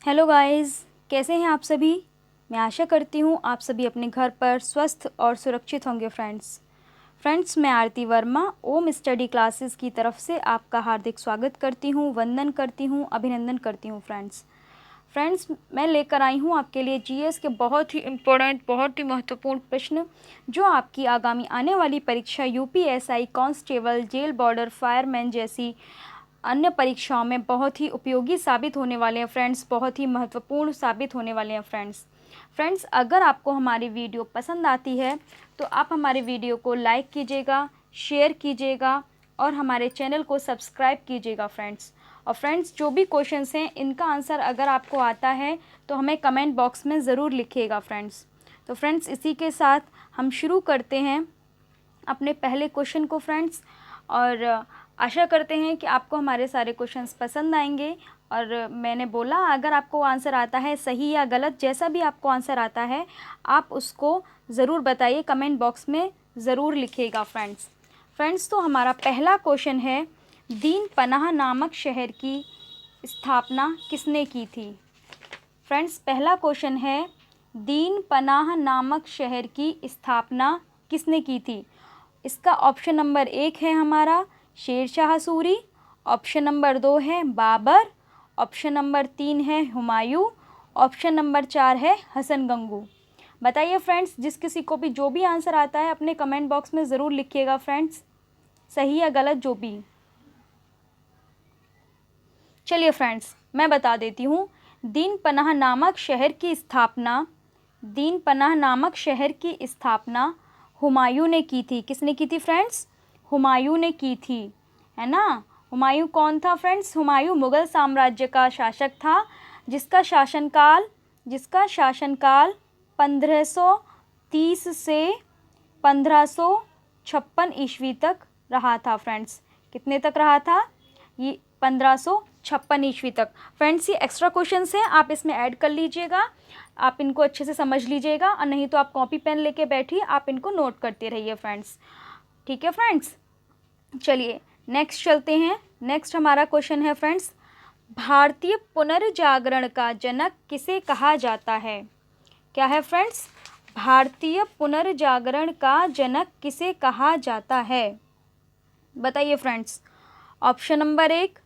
Hello guys, कैसे हैं आप सभी। मैं आशा करती हूँ आप सभी अपने घर पर स्वस्थ और सुरक्षित होंगे। फ्रेंड्स मैं आरती वर्मा ओम स्टडी क्लासेस की तरफ से आपका हार्दिक स्वागत करती हूँ, वंदन करती हूँ, अभिनंदन करती हूँ। फ्रेंड्स मैं लेकर आई हूँ आपके लिए जीएस के बहुत ही इम्पोर्टेंट, बहुत ही महत्वपूर्ण प्रश्न जो आपकी आगामी आने वाली परीक्षा UPSI, constable, jail warder, fireman जैसी अन्य परीक्षाओं में बहुत ही उपयोगी साबित होने वाले हैं। फ्रेंड्स बहुत ही महत्वपूर्ण साबित होने वाले हैं। फ्रेंड्स अगर आपको हमारी वीडियो पसंद आती है तो आप हमारे वीडियो को लाइक कीजिएगा, शेयर कीजिएगा और हमारे चैनल को सब्सक्राइब कीजिएगा। फ्रेंड्स जो भी क्वेश्चंस हैं इनका आंसर अगर आपको आता है तो हमें कमेंट बॉक्स में ज़रूर लिखिएगा। फ्रेंड्स इसी के साथ हम शुरू करते हैं अपने पहले क्वेश्चन को। फ्रेंड्स और आशा करते हैं कि आपको हमारे सारे क्वेश्चंस पसंद आएंगे। और मैंने बोला अगर आपको आंसर आता है सही या गलत, जैसा भी आपको आंसर आता है आप उसको ज़रूर बताइए, कमेंट बॉक्स में ज़रूर लिखिएगा। फ्रेंड्स तो हमारा पहला क्वेश्चन है, दीन पनाह नामक शहर की स्थापना किसने की थी। फ्रेंड्स पहला क्वेश्चन है, दीन पनाह नामक शहर की स्थापना किसने की थी। इसका ऑप्शन नंबर 1 है हमारा शेरशाह सूरी, ऑप्शन नंबर 2 है बाबर, ऑप्शन नंबर 3 है हुमायूं, ऑप्शन नंबर 4 है हसन गंगू। बताइए फ्रेंड्स, जिस किसी को भी जो भी आंसर आता है अपने कमेंट बॉक्स में ज़रूर लिखिएगा फ्रेंड्स, सही या गलत जो भी। चलिए फ्रेंड्स मैं बता देती हूँ, दीन पनाह नामक शहर की स्थापना हुमायूं ने की थी। किसने की थी फ्रेंड्स? हुमायूं ने की थी, है ना। हुमायूं कौन था फ्रेंड्स? हुमायूं मुग़ल साम्राज्य का शासक था जिसका शासनकाल 1530 से 1556 ईस्वी तक रहा था। फ्रेंड्स कितने तक रहा था? ये 1556 ईस्वी तक। फ्रेंड्स ये एक्स्ट्रा क्वेश्चंस हैं, आप इसमें ऐड कर लीजिएगा, आप इनको अच्छे से समझ लीजिएगा और नहीं तो आप कॉपी पेन लेके बैठिए, आप इनको नोट करते रहिए फ्रेंड्स। ठीक है फ्रेंड्स, चलिए नेक्स्ट चलते हैं। नेक्स्ट हमारा क्वेश्चन है फ्रेंड्स, भारतीय पुनर्जागरण का जनक किसे कहा जाता है। क्या है फ्रेंड्स? भारतीय पुनर्जागरण का जनक किसे कहा जाता है, बताइए friends. Option number 1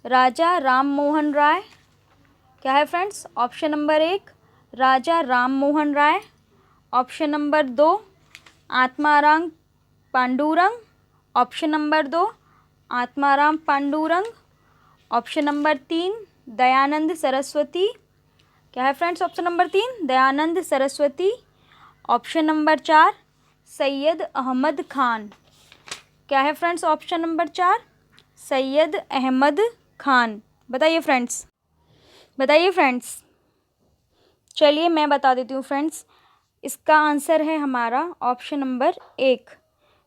Raja Ram Mohan Roy. क्या है friends? Option number 1 Raja Ram Mohan Roy, option number 2 Atmaram Pandurang, option number 2 Atmaram Pandurang, option number 3 Dayanand Saraswati. क्या है friends? Option number 3 Dayanand Saraswati, option number 4 Syed Ahmed Khan. क्या है friends? Option number 4 Syed Ahmed Khan. बताइए फ्रेंड्स। चलिए मैं बता देती हूँ फ्रेंड्स, इसका आंसर है हमारा ऑप्शन नंबर 1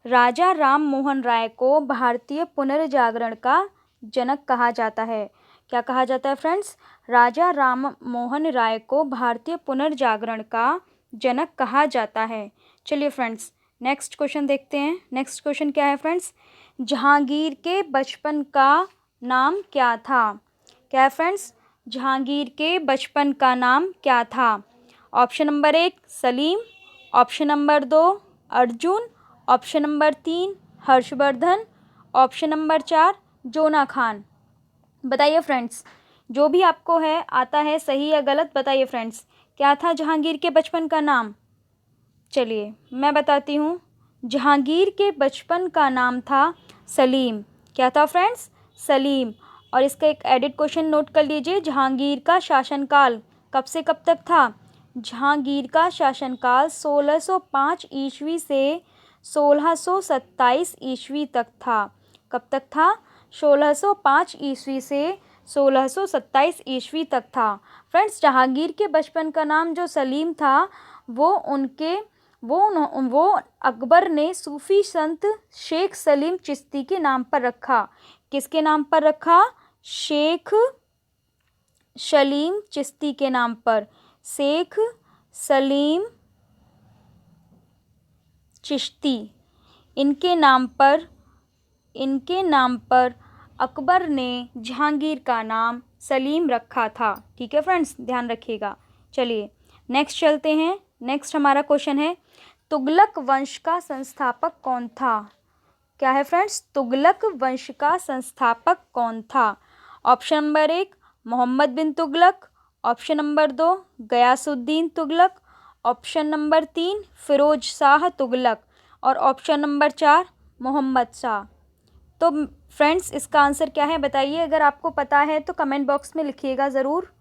राजा राम मोहन राय को भारतीय पुनर्जागरण का जनक कहा जाता है। क्या कहा जाता है फ्रेंड्स? राजा राम मोहन राय को भारतीय पुनर्जागरण का जनक कहा जाता है। चलिए फ्रेंड्स नेक्स्ट क्वेश्चन देखते हैं। नेक्स्ट क्वेश्चन क्या है फ्रेंड्स, जहांगीर के बचपन का नाम क्या था। क्या है फ्रेंड्स? जहांगीर के बचपन का नाम क्या था। Option number 1 Salim, option number 2 Arjun, option number 3 Harshvardhan, option number 4 जोना खान। बताइए फ्रेंड्स, जो भी आपको है आता है सही या गलत बताइए फ्रेंड्स, क्या था जहांगीर के बचपन का नाम। चलिए मैं बताती हूँ, जहांगीर के बचपन का नाम था सलीम। क्या था फ्रेंड्स? सलीम। और इसका एक एडिट क्वेश्चन नोट कर लीजिए, जहांगीर का शासनकाल कब से कब तक था। जहांगीर का शासनकाल 1605 ईस्वी से 1627 ईस्वी तक था। कब तक था? 1605 ईस्वी से 1627 ईस्वी तक था। फ्रेंड्स जहांगीर के बचपन का नाम जो सलीम था वो अकबर ने सूफी संत शेख सलीम चिश्ती के नाम पर रखा। किसके नाम पर रखा? शेख सलीम चिश्ती के नाम पर। शेख सलीम चिश्ती, इनके नाम पर अकबर ने जहांगीर का नाम सलीम रखा था। ठीक है फ्रेंड्स, ध्यान रखिएगा। चलिए नेक्स्ट चलते हैं। नेक्स्ट हमारा क्वेश्चन है, तुगलक वंश का संस्थापक कौन था? क्या है फ्रेंड्स? तुगलक वंश का संस्थापक कौन था? Option number 1 Muhammad bin Tughlaq, option number 2 Ghiyasuddin Tughlaq, option number 3 Firoz Shah Tughlaq और ऑप्शन नंबर 4 मोहम्मद शाह। तो फ्रेंड्स इसका आंसर क्या है बताइए। अगर आपको पता है तो कमेंट बॉक्स में लिखिएगा ज़रूर।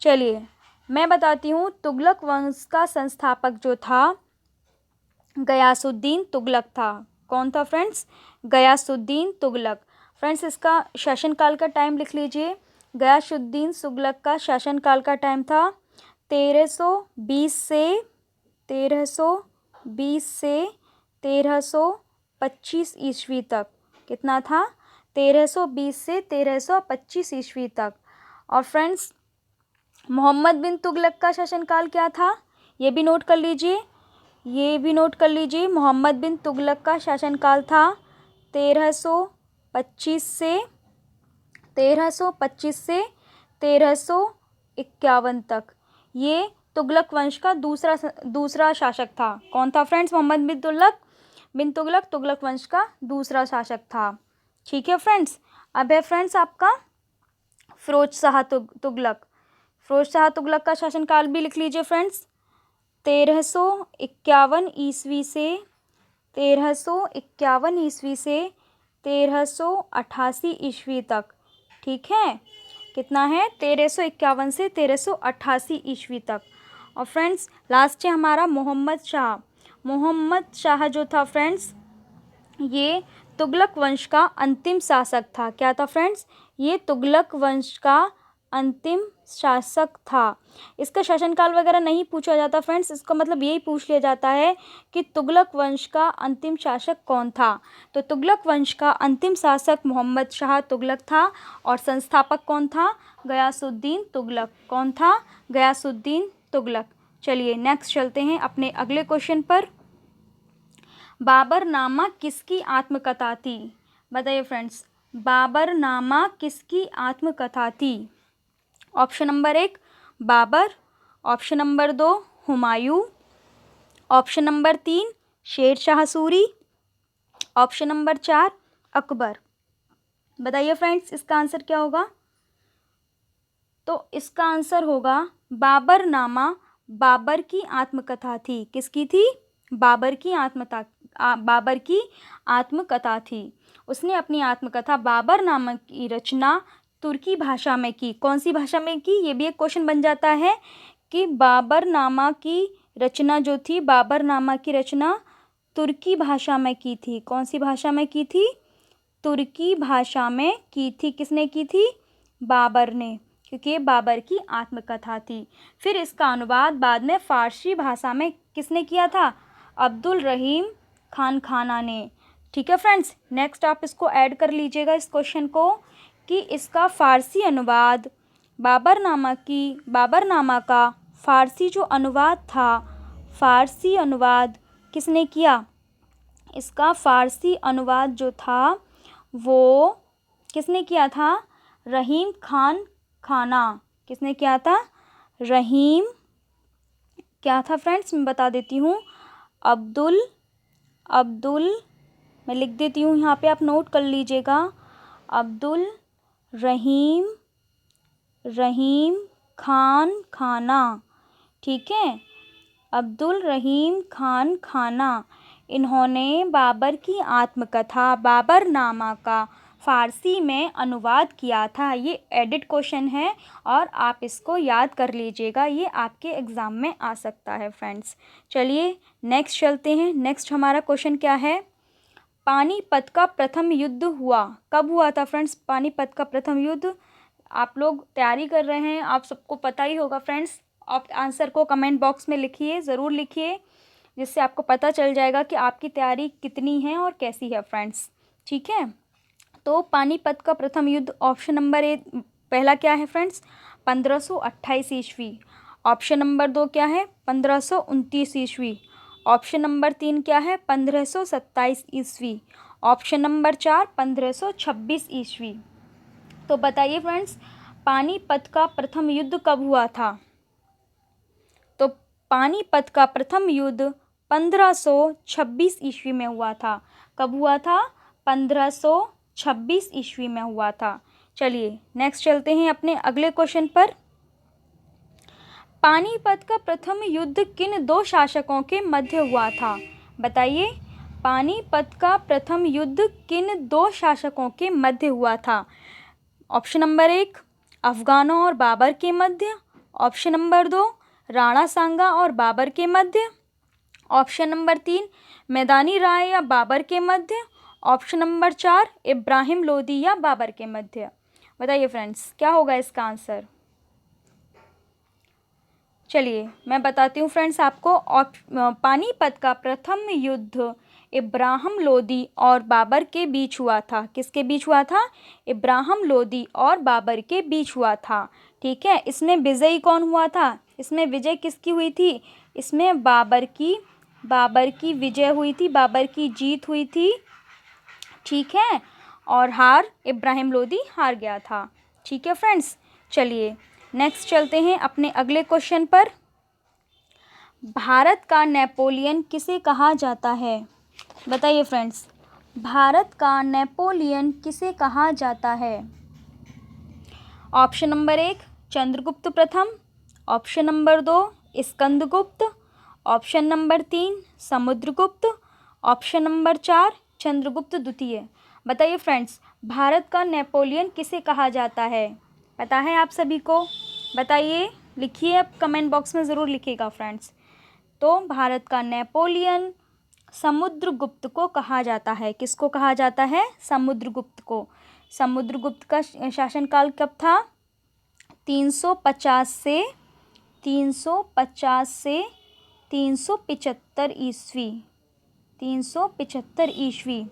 चलिए मैं बताती हूँ, तुगलक वंश का संस्थापक जो था गयासुद्दीन तुगलक था। कौन था फ्रेंड्स? गयासुद्दीन तुगलक। फ्रेंड्स इसका शासनकाल का टाइम लिख लीजिए। गयासुद्दीन तुगलक का शासनकाल का टाइम था 1320 से 1325 ईस्वी तक। कितना था? 1320 से 1325 ईस्वी तक। और फ्रेंड्स मोहम्मद बिन तुगलक का शासनकाल क्या था? ये भी नोट कर लीजिए, मोहम्मद बिन तुगलक का शासनकाल था 1325 से 1351 तक। ये तुगलक वंश का दूसरा शासक था। कौन था फ्रेंड्स? मोहम्मद बिन तुगलक तुगलक वंश का दूसरा शासक था। ठीक है फ्रेंड्स। अब है फ्रेंड्स आपका फिरोज शाह तुगलक। फिरोज शाह तुगलक का शासनकाल भी लिख लीजिए फ्रेंड्स। 1351 ईस्वी से 1388 ईस्वी तक। ठीक है, कितना है? 1351 से 1388 ईस्वी तक। और फ्रेंड्स लास्ट है हमारा मोहम्मद शाह। मोहम्मद शाह जो था फ्रेंड्स, ये तुगलक वंश का अंतिम शासक था। क्या था फ्रेंड्स? ये तुगलक वंश का अंतिम शासक था। इसका शासनकाल वगैरह नहीं पूछा जाता फ्रेंड्स, इसका मतलब यही पूछ लिया जाता है कि तुगलक वंश का अंतिम शासक कौन था। तो तुगलक वंश का अंतिम शासक मोहम्मद शाह तुगलक था और संस्थापक कौन था? गयासुद्दीन तुगलक। कौन था? गयासुद्दीन तुगलक। चलिए नेक्स्ट चलते हैं अपने अगले क्वेश्चन पर। बाबरनामा किसकी आत्मकथा थी? बताइए फ्रेंड्स, बाबरनामा किसकी आत्मकथा थी? Option number 1 Babur, option number 2 Humayun, option number 3 Sher Shah Suri, option number 4 Akbar. बताइए फ्रेंड्स इसका आंसर क्या होगा? तो इसका आंसर होगा बाबरनामा बाबर की आत्मकथा थी। किसकी थी? बाबर की आत्मकथा थी। उसने अपनी आत्मकथा बाबरनामा की रचना तुर्की भाषा में की। कौन सी भाषा में की? ये भी एक क्वेश्चन बन जाता है कि बाबरनामा की रचना जो थी, बाबरनामा की रचना तुर्की भाषा में की थी। कौन सी भाषा में की थी? तुर्की भाषा में की थी। किसने की थी? बाबर ने, क्योंकि ये बाबर की आत्मकथा थी। फिर इसका अनुवाद बाद में फ़ारसी भाषा में किसने किया था? अब्दुल रहीम खान खाना ने। ठीक है फ्रेंड्स, नेक्स्ट आप इसको ऐड कर लीजिएगा इस क्वेश्चन को कि इसका फ़ारसी अनुवाद बाबरनामा का फ़ारसी जो अनुवाद था, फ़ारसी अनुवाद किसने किया? इसका फ़ारसी अनुवाद जो था वो किसने किया था? रहीम खान खाना। किसने किया था? रहीम क्या था फ्रेंड्स, मैं बता देती हूँ। अब्दुल मैं लिख देती हूँ यहाँ पे, आप नोट कर लीजिएगा। अब्दुल रहीम खान खाना। ठीक है, अब्दुल रहीम खान खाना। इन्होंने बाबर की आत्मकथा बाबरनामा का फ़ारसी में अनुवाद किया था। ये एडिट क्वेश्चन है और आप इसको याद कर लीजिएगा, ये आपके एग्ज़ाम में आ सकता है फ्रेंड्स। चलिए नेक्स्ट चलते हैं। नेक्स्ट हमारा क्वेश्चन क्या है? पानीपत का प्रथम युद्ध हुआ कब हुआ था फ्रेंड्स? पानीपत का प्रथम युद्ध, आप लोग तैयारी कर रहे हैं, आप सबको पता ही होगा फ्रेंड्स। आप आंसर को कमेंट बॉक्स में लिखिए, ज़रूर लिखिए, जिससे आपको पता चल जाएगा कि आपकी तैयारी कितनी है और कैसी है फ्रेंड्स। ठीक है, तो पानीपत का प्रथम युद्ध ऑप्शन नंबर 1 पहला क्या है फ्रेंड्स? 1528 ईस्वी। ऑप्शन नंबर 2 क्या है? 1529 ईस्वी। ऑप्शन नंबर 3 क्या है? 1527 ईस्वी। ऑप्शन नंबर 4 1526 ईस्वी। तो बताइए फ्रेंड्स, पानीपत का प्रथम युद्ध कब हुआ था? तो पानीपत का प्रथम युद्ध 1526 ईस्वी में हुआ था। कब हुआ था? 1526 ईस्वी में हुआ था। चलिए नेक्स्ट चलते हैं अपने अगले क्वेश्चन पर। पानीपत का प्रथम युद्ध किन दो शासकों के मध्य हुआ था? बताइए, पानीपत का प्रथम युद्ध किन दो शासकों के मध्य हुआ था? ऑप्शन नंबर 1, अफगानों और बाबर के मध्य। ऑप्शन नंबर 2, राणा सांगा और बाबर के मध्य। ऑप्शन नंबर 3, मैदानी राय या बाबर के मध्य। ऑप्शन नंबर 4, इब्राहिम लोदी या बाबर के मध्य। बताइए फ्रेंड्स, क्या होगा इसका आंसर? चलिए मैं बताती हूँ फ्रेंड्स आपको। पानीपत का प्रथम युद्ध इब्राहिम लोदी और बाबर के बीच हुआ था। किसके बीच हुआ था? इब्राहिम लोदी और बाबर के बीच हुआ था। ठीक है, इसमें विजयी कौन हुआ था? इसमें विजय किसकी हुई थी? इसमें बाबर की विजय हुई थी, बाबर की जीत हुई थी। ठीक है, और हार इब्राहिम लोदी हार गया था। ठीक है फ्रेंड्स, चलिए नेक्स्ट चलते हैं अपने अगले क्वेश्चन पर। भारत का नेपोलियन किसे कहा जाता है? बताइए फ्रेंड्स, भारत का नेपोलियन किसे कहा जाता है? ऑप्शन नंबर 1, चंद्रगुप्त प्रथम। Option number 2, Skandagupta. Option number 3, Samudragupta. Option number 4, Chandragupta द्वितीय। बताइए फ्रेंड्स, भारत का नेपोलियन किसे कहा जाता है? पता है आप सभी को? बताइए, लिखिए, अब कमेंट बॉक्स में ज़रूर लिखिएगा फ्रेंड्स। तो भारत का नेपोलियन समुद्रगुप्त को कहा जाता है। किसको कहा जाता है? समुद्रगुप्त को। समुद्रगुप्त का शासनकाल कब था? 350 से 375 ईस्वी। 375 ईस्वी।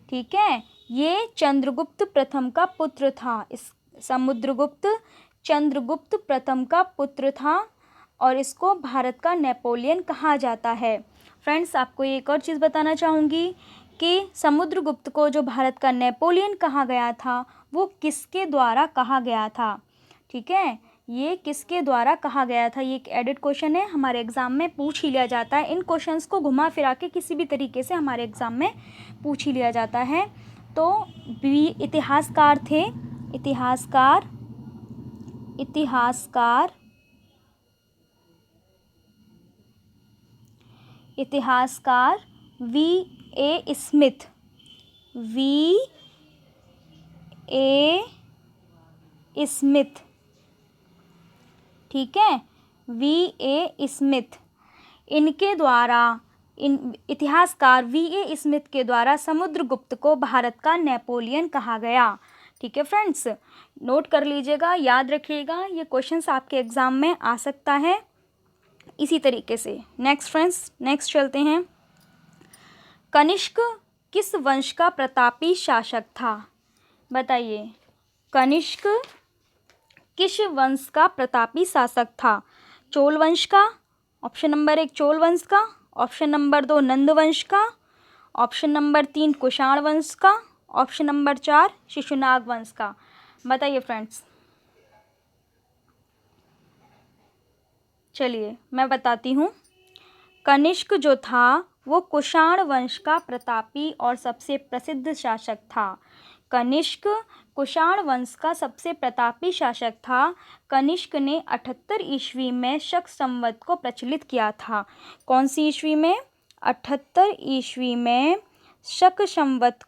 ठीक है, ये चंद्रगुप्त प्रथम का पुत्र था। इस समुद्रगुप्त चंद्रगुप्त प्रथम का पुत्र था और इसको भारत का नेपोलियन कहा जाता है। फ्रेंड्स, आपको एक और चीज़ बताना चाहूँगी कि समुद्रगुप्त को जो भारत का नेपोलियन कहा गया था, वो किसके द्वारा कहा गया था? ठीक है, ये किसके द्वारा कहा गया था? ये एक एडिट क्वेश्चन है, हमारे एग्ज़ाम में पूछ ही लिया जाता है। इन क्वेश्चंस को घुमा फिरा के किसी भी तरीके से हमारे एग्ज़ाम में पूछ ही लिया जाता है। तो भी इतिहासकार थे, इतिहासकार V.A. स्मिथ। V.A. स्मिथ। ठीक है, V.A. स्मिथ। इनके द्वारा, इतिहासकार V.A. स्मिथ के द्वारा समुद्रगुप्त को भारत का नेपोलियन कहा गया। ठीक है फ्रेंड्स, नोट कर लीजिएगा, याद रखिएगा, ये क्वेश्चंस आपके एग्ज़ाम में आ सकता है इसी तरीके से। नेक्स्ट फ्रेंड्स, नेक्स्ट चलते हैं। कनिष्क किस वंश का प्रतापी शासक था? बताइए, कनिष्क किस वंश का प्रतापी शासक था? चोल वंश का। ऑप्शन नंबर 1, चोल वंश का। ऑप्शन नंबर 2, नंद वंश का। ऑप्शन नंबर 3, कुषाण वंश का। ऑप्शन नंबर 4, शिशुनाग वंश का। बताइए फ्रेंड्स। चलिए मैं बताती हूँ। कनिष्क जो था वो कुषाण वंश का प्रतापी और सबसे प्रसिद्ध शासक था। कनिष्क कुषाण वंश का सबसे प्रतापी शासक था। कनिष्क ने 78 ईस्वी में शक संवत को प्रचलित किया था। कौन सी ईस्वी में? 78 ईस्वी में शक संवत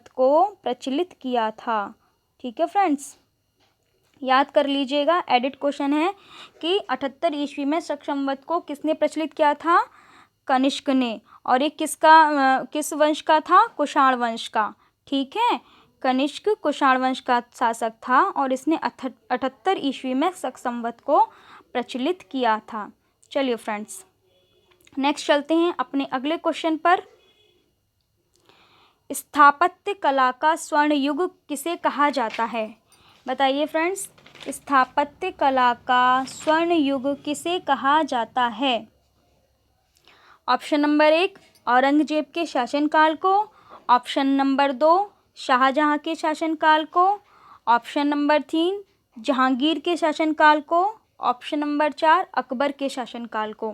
को प्रचलित किया था। ठीक है फ्रेंड्स, याद कर लीजिएगा, एडिट क्वेश्चन है कि 78 ईस्वी में शक संवत को किसने प्रचलित किया था? कनिष्क ने। और ये किस वंश का था? कुषाण वंश का। ठीक है, कनिष्क कुषाण वंश का शासक था और इसने 78 ईस्वी में शक संवत को प्रचलित किया था। चलिए फ्रेंड्स, नेक्स्ट चलते हैं अपने अगले क्वेश्चन पर। स्थापत्य कला का स्वर्ण युग किसे कहा जाता है? बताइए फ्रेंड्स, स्थापत्य कला का स्वर्ण युग किसे कहा जाता है? ऑप्शन नंबर 1, औरंगजेब के शासनकाल को। ऑप्शन नंबर 2, शाहजहाँ के शासनकाल को। ऑप्शन नंबर 3 जहांगीर के शासनकाल को। ऑप्शन नंबर 4 अकबर के शासनकाल को।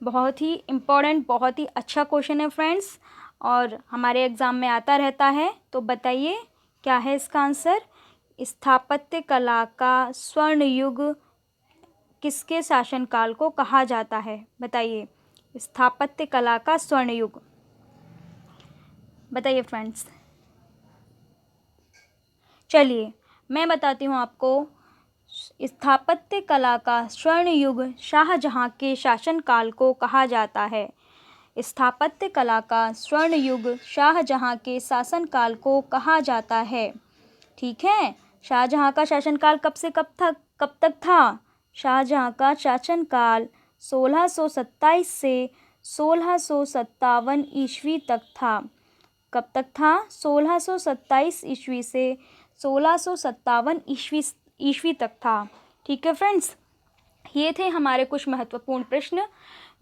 बहुत ही इम्पोर्टेंट, बहुत ही अच्छा क्वेश्चन है फ्रेंड्स, और हमारे एग्ज़ाम में आता रहता है। तो बताइए क्या है इसका आंसर। स्थापत्य कला का स्वर्ण युग किसके शासनकाल को कहा जाता है? बताइए, स्थापत्य कला का स्वर्ण युग, बताइए फ्रेंड्स। चलिए मैं बताती हूँ आपको। स्थापत्य कला का स्वर्ण युग शाहजहाँ के शासनकाल को कहा जाता है। स्थापत्य कला का स्वर्ण युग शाहजहाँ के शासनकाल को कहा जाता है। ठीक है, शाहजहाँ का शासनकाल कब से कब तक था? शाहजहाँ का शासनकाल 1627 से 1657 ईस्वी तक था। कब तक था? 1627 ईस्वी से 1657 ईस्वी तक था। ठीक है फ्रेंड्स, ये थे हमारे कुछ महत्वपूर्ण प्रश्न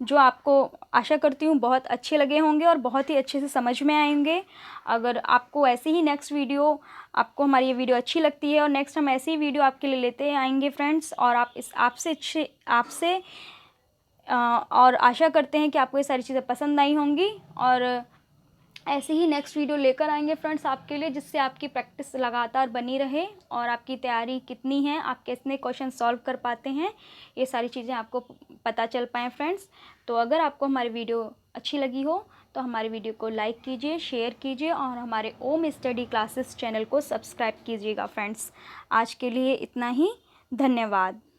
जो आपको आशा करती हूँ बहुत अच्छे लगे होंगे और बहुत ही अच्छे से समझ में आएंगे। अगर आपको ऐसे ही नेक्स्ट वीडियो, आपको हमारी ये वीडियो अच्छी लगती है और नेक्स्ट हम ऐसी ही वीडियो आपके लिए लेते आएंगे फ्रेंड्स, और आपसे और आशा करते हैं कि आपको ये सारी चीज़ें पसंद आई होंगी, और ऐसे ही नेक्स्ट वीडियो लेकर आएंगे फ्रेंड्स आपके लिए, जिससे आपकी प्रैक्टिस लगातार बनी रहे और आपकी तैयारी कितनी है, आप कितने क्वेश्चन सॉल्व कर पाते हैं, ये सारी चीज़ें आपको पता चल पाएँ फ्रेंड्स। तो अगर आपको हमारी वीडियो अच्छी लगी हो तो हमारी वीडियो को लाइक कीजिए, शेयर कीजिए और हमारे ओम स्टडी क्लासेस चैनल को सब्सक्राइब कीजिएगा फ्रेंड्स। आज के लिए इतना ही, धन्यवाद।